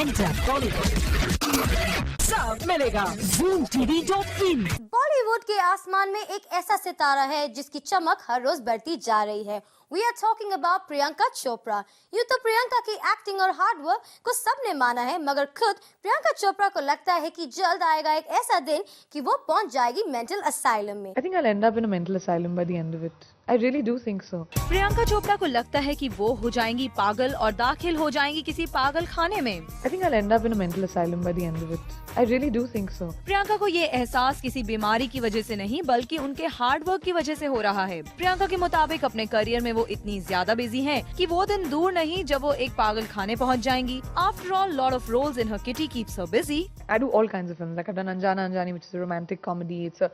Enter Bollywood. सब मिलेगा zoomtv.in। Bollywood के आसमान में एक ऐसा सितारा है जिसकी चमक हर रोज बढ़ती जा रही है। We are talking about Priyanka Chopra. यूँ तो प्रियंका की एक्टिंग और हार्ड वर्क को सबने माना है, मगर खुद प्रियंका चोपड़ा को लगता है कि जल्द आएगा एक ऐसा दिन कि वो पहुंच जाएगी मेंटल असाइलम में। I think I'll end up in a mental asylum by the end of it. I really do think so. Priyanka Chopra को लगता है कि वो हो जाएंगी पागल और दाखिल हो जाएंगी किसी पागल खाने में। I think I'll end up in a mental asylum by the end of it. I really do think so. Priyanka को ये एहसास किसी बीमारी की वजह से नहीं बल्कि उनके हार्ड वर्क की वजह से हो रहा है। प्रियंका के मुताबिक अपने करियर में वो इतनी ज्यादा बिजी हैं कि वो दिन दूर नहीं जब वो एक पागल खाने पहुंच जाएंगी। After all, lot of roles in her kitty keeps her busy. I do all kinds of films. Like I've done Anjana Anjani, which is a romantic comedy. It's a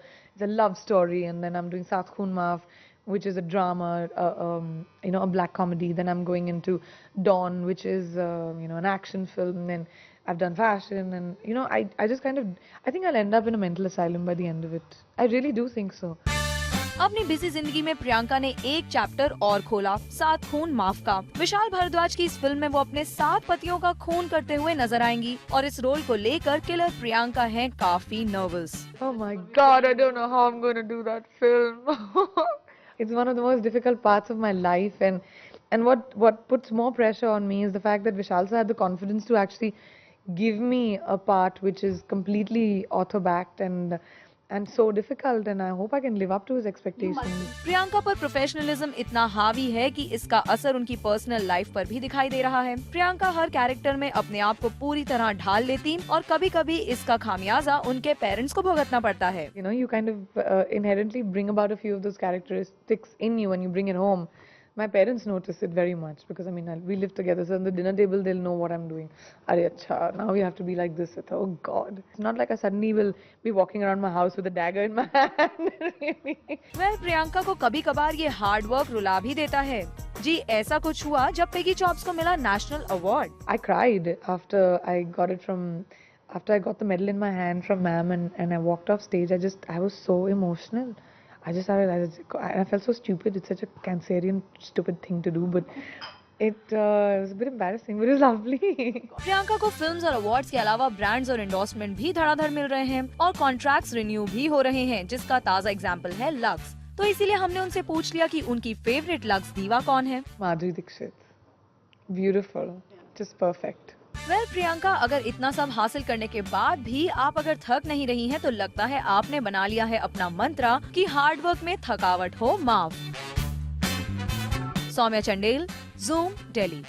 love story, and then I'm doing Saath Khoon Maaf, which is a drama, a black comedy. Then I'm going into Dawn, which is an action film. Then I've done fashion, and I just I think I'll end up in a mental asylum by the end of it. I really do think so. अपनी busy जिंदगी में प्रियंका ने एक chapter और खोला, सात खून माफ का। विशाल भारद्वाज की इस फिल्म में वो अपने 7 पतियों का खून करते हुए नजर आएंगी और इस रोल को लेकर किलर प्रियंका हैं काफी nervous. Oh my God, I don't know how I'm going to do that film. It's one of the most difficult parts of my life, and what puts more pressure on me is the fact that Vishal sir had the confidence to actually give me a part which is completely author-backed and so difficult, and I hope I can live up to his expectations. Priyanka पर professionalism इतना हावी है कि इसका असर उनकी personal life पर भी दिखाई दे रहा है। प्रियंका हर कैरेक्टर में अपने आप को पूरी तरह ढाल लेती और कभी-कभी इसका खामियाजा उनके पेरेंट्स को भुगतना पड़ता है। You kind of inherently bring about a few of those characteristics in you when you bring it home. My parents notice it very much because we live together, so on the dinner table they'll know what I'm doing. Arey acha, now we have to be like this. Oh God, it's not like I suddenly will be walking around my house with a dagger in my hand. Really. Well, Priyanka को कभी-कभार ये hard work रुला भी देता है। जी ऐसा कुछ हुआ जब पेगी चॉप्स को मिला national award. I cried after I got the medal in my hand from ma'am and I walked off stage. I was so emotional. I felt so stupid. It's such a cancerian, stupid thing to do, but it was a bit embarrassing, but it was lovely. Priyanka को films और awards के अलावा brands और endorsement भी धड़ाधड़ मिल रहे हैं और कॉन्ट्रैक्ट्स रिन्यू भी हो रहे हैं, जिसका ताज़ा एग्जांपल है लक्स। तो इसीलिए हमने उनसे पूछ लिया कि उनकी फेवरेट लक्स दीवा कौन है। Madhuri Dixit, beautiful, just perfect. Well Priyanka, अगर इतना सब हासिल करने के बाद भी आप अगर थक नहीं रही हैं, तो लगता है आपने बना लिया है अपना मंत्रा कि हार्ड वर्क में थकावट हो माफ। सौम्या चंडेल, ज़ूम, दिल्ली।